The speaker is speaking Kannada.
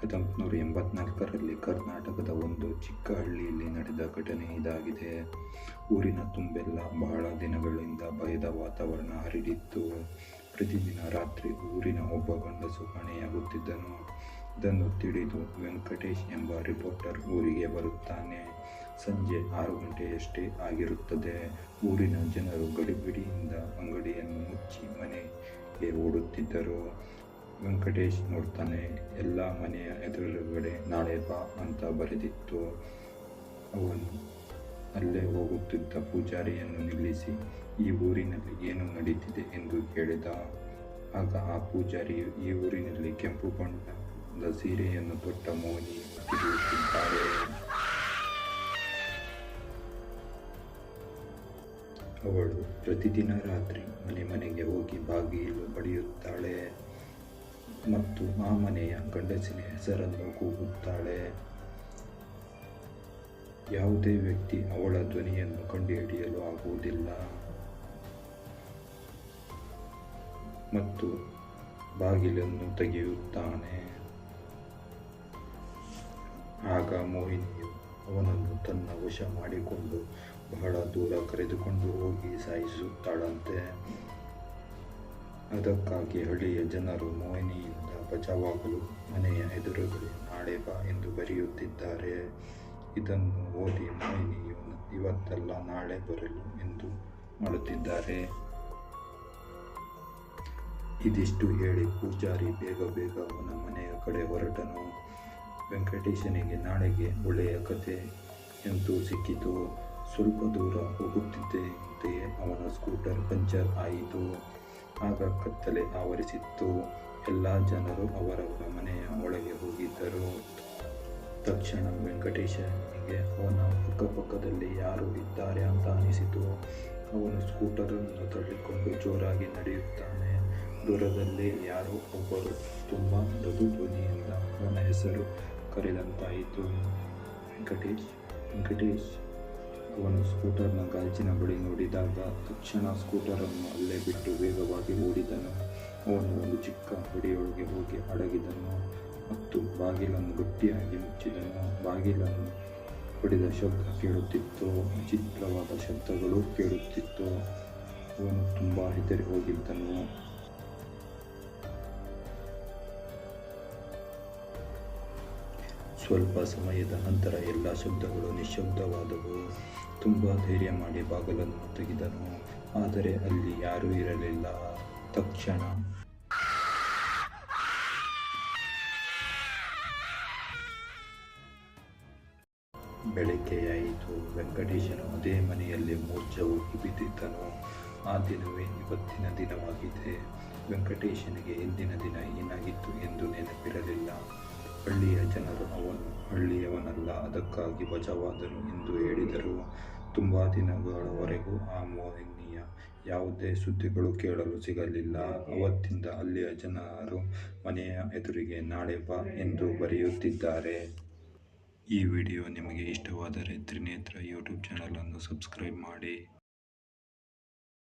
1984ರಲ್ಲಿ ಕರ್ನಾಟಕದ ಒಂದು ಚಿಕ್ಕ ಹಳ್ಳಿಯಲ್ಲಿ ನಡೆದ ಘಟನೆ ಇದಾಗಿದೆ. ಊರಿನ ತುಂಬೆಲ್ಲ ಬಹಳ ದಿನಗಳಿಂದ ಭಯದ ವಾತಾವರಣ ಹರಡಿತ್ತು. ಪ್ರತಿದಿನ ರಾತ್ರಿ ಊರಿನ ಒಬ್ಬ ಗಂಡಸು ಕಾಣೆಯಾಗುತ್ತಿದ್ದನು. ಇದನ್ನು ತಿಳಿದು ವೆಂಕಟೇಶ್ ಎಂಬ ರಿಪೋರ್ಟರ್ ಊರಿಗೆ ಬರುತ್ತಾನೆ. ಸಂಜೆ 6 ಗಂಟೆಯಷ್ಟೇ ಆಗಿರುತ್ತದೆ. ಊರಿನ ಜನರು ಗಡಿಬಿಡಿಯಿಂದ ಅಂಗಡಿಯನ್ನು ಮುಚ್ಚಿ ಮನೆಗೆ ಓಡುತ್ತಿದ್ದರು. ವೆಂಕಟೇಶ್ ನೋಡ್ತಾನೆ, ಎಲ್ಲ ಮನೆಯ ಎದುರುಗಡೆ ನಾಳೆ ಬಾ ಅಂತ ಬರೆದಿತ್ತು. ಅವನು ಅಲ್ಲೇ ಹೋಗುತ್ತಿದ್ದ ಪೂಜಾರಿಯನ್ನು ನಿಲ್ಲಿಸಿ, ಈ ಊರಿನಲ್ಲಿ ಏನು ನಡೀತಿದೆ ಎಂದು ಕೇಳಿದ. ಆಗ ಆ ಪೂಜಾರಿಯು, ಈ ಊರಿನಲ್ಲಿ ಕೆಂಪು ಬಣ್ಣದ ಸೀರೆಯನ್ನು ತೊಟ್ಟ ಮೋಹಿನಿ ತಿರುಗುತ್ತಿದ್ದಾರೆ. ಅವಳು ಪ್ರತಿದಿನ ರಾತ್ರಿ ಮನೆಗೆ ಹೋಗಿ ಬಾಗಿಲು ಬಡಿಯುತ್ತಾಳೆ ಮತ್ತು ಆ ಮನೆಯ ಗಂಡಸಿನ ಹೆಸರನ್ನು ಕೂಗುತ್ತಾಳೆ. ಯಾವುದೇ ವ್ಯಕ್ತಿ ಅವಳ ಧ್ವನಿಯನ್ನು ಕಂಡುಹಿಡಿಯಲು ಆಗುವುದಿಲ್ಲ ಮತ್ತು ಬಾಗಿಲನ್ನು ತೆಗೆಯುತ್ತಾನೆ. ಆಗ ಮೋಹಿನಿಯು ಅವನನ್ನು ತನ್ನ ವಶ ಮಾಡಿಕೊಂಡು ಬಹಳ ದೂರ ಕರೆದುಕೊಂಡು ಹೋಗಿ ಸಾಯಿಸುತ್ತಾಳಂತೆ. ಅದಕ್ಕಾಗಿ ಹಳ್ಳಿಯ ಜನರು ಮೋಹಿನಿಯಿಂದ ಬಚಾವಾಗಲು ಮನೆಯ ಎದುರುಗಡೆ ನಾಳೆ ಬಾ ಎಂದು ಬರೆಯುತ್ತಿದ್ದಾರೆ. ಇದನ್ನು ಓದಿ ಮೋಹಿನಿಯು ಇವತ್ತಲ್ಲ ನಾಳೆ ಬರಲು ಎಂದು ಮಾಡುತ್ತಿದ್ದಾರೆ. ಇದಿಷ್ಟು ಹೇಳಿ ಪೂಜಾರಿ ಬೇಗ ಅವನ ಮನೆಯ ಕಡೆ ಹೊರಟನು. ವೆಂಕಟೇಶನಿಗೆ ನಾಳೆಗೆ ಒಳ್ಳೆಯ ಕತೆ ಎಂದು ಸಿಕ್ಕಿತು. ಸ್ವಲ್ಪ ದೂರ ಹೋಗುತ್ತಿದ್ದಂತೆಯೇ ಅವನ ಸ್ಕೂಟರ್ ಪಂಚರ್ ಆಯಿತು. ಆಗ ಕತ್ತಲೆ ಆವರಿಸಿತ್ತು. ಎಲ್ಲ ಜನರು ಅವರವರ ಮನೆಯ ಒಳಗೆ ಹೋಗಿದ್ದರು. ತಕ್ಷಣ ವೆಂಕಟೇಶನಿಗೆ ಅವನ ಅಕ್ಕಪಕ್ಕದಲ್ಲಿ ಯಾರೋ ಇದ್ದಾರೆ ಅಂತ ಅನಿಸಿತು. ಅವನು ಸ್ಕೂಟರನ್ನು ತಳ್ಳಿಕೊಂಡು ಜೋರಾಗಿ ನಡೆಯುತ್ತಾನೆ. ದೂರದಲ್ಲಿ ಯಾರೋ ಒಬ್ಬರು ತುಂಬ ಮೃದು ಧ್ವನಿಯಿಂದ ಅವನ ಹೆಸರು ಕರೆದಂತಾಯಿತು, ವೆಂಕಟೇಶ್. ಅವನು ಸ್ಕೂಟರ್ನ ಗಾಜಿನ ಬಳಿ ನೋಡಿದಾಗ ತಕ್ಷಣ ಸ್ಕೂಟರನ್ನು ಅಲ್ಲೇ ಬಿಟ್ಟು ವೇಗವಾಗಿ ಓಡಿದನು. ಅವನು ಒಂದು ಚಿಕ್ಕ ಗಡಿಯೊಳಗೆ ಹೋಗಿ ಅಡಗಿದನು ಮತ್ತು ಬಾಗಿಲನ್ನು ಗಟ್ಟಿಯಾಗಿ ಮುಚ್ಚಿದನು. ಬಾಗಿಲನ್ನು ಹೊಡೆದ ಶಬ್ದ ಕೇಳುತ್ತಿತ್ತು. ವಿಚಿತ್ರವಾದ ಶಬ್ದಗಳು ಕೇಳುತ್ತಿತ್ತು. ಅವನು ತುಂಬ ಹೆದರಿ ಹೋಗಿದ್ದನು. ಸ್ವಲ್ಪ ಸಮಯದ ನಂತರ ಎಲ್ಲ ಶಬ್ದಗಳು ನಿಶ್ಶಬ್ದವಾದವು. ತುಂಬ ಧೈರ್ಯ ಮಾಡಿ ಬಾಗಿಲನ್ನು ತೆಗೆದನು, ಆದರೆ ಅಲ್ಲಿ ಯಾರೂ ಇರಲಿಲ್ಲ. ತಕ್ಷಣ ಬೆಳಗ್ಗೆಯಾಯಿತು. ವೆಂಕಟೇಶನು ಅದೇ ಮನೆಯಲ್ಲಿ ಮೂರ್ಛೆ ಹೋಗಿ ಬಿದ್ದಿದ್ದನು. ಆ ದಿನವೇ ಇವತ್ತಿನ ದಿನವಾಗಿದೆ. ವೆಂಕಟೇಶನಿಗೆ ಹಿಂದಿನ ದಿನ ಏನಾಗಿತ್ತು ಎಂದು ನೆನಪಿರಲಿಲ್ಲ. ಹಳ್ಳಿಯ ಜನರು ಅವನು ಹಳ್ಳಿಯವನಲ್ಲ, ಅದಕ್ಕಾಗಿ ಬಚಾವಾದನು ಎಂದು ಹೇಳಿದರು. ತುಂಬ ದಿನಗಳವರೆಗೂ ಆ ಮೋಹಿನಿಯ ಯಾವುದೇ ಸುದ್ದಿಗಳು ಕೇಳಲು ಸಿಗಲಿಲ್ಲ. ಅವತ್ತಿಂದ ಅಲ್ಲಿಯ ಜನರು ಮನೆಯ ಎದುರಿಗೆ ನಾಳೆ ಬಾ ಎಂದು ಬರೆಯುತ್ತಿದ್ದಾರೆ. ಈ ವಿಡಿಯೋ ನಿಮಗೆ ಇಷ್ಟವಾದರೆ ತ್ರಿನೇತ್ರ ಯೂಟ್ಯೂಬ್ ಚಾನಲನ್ನು ಸಬ್ಸ್ಕ್ರೈಬ್ ಮಾಡಿ.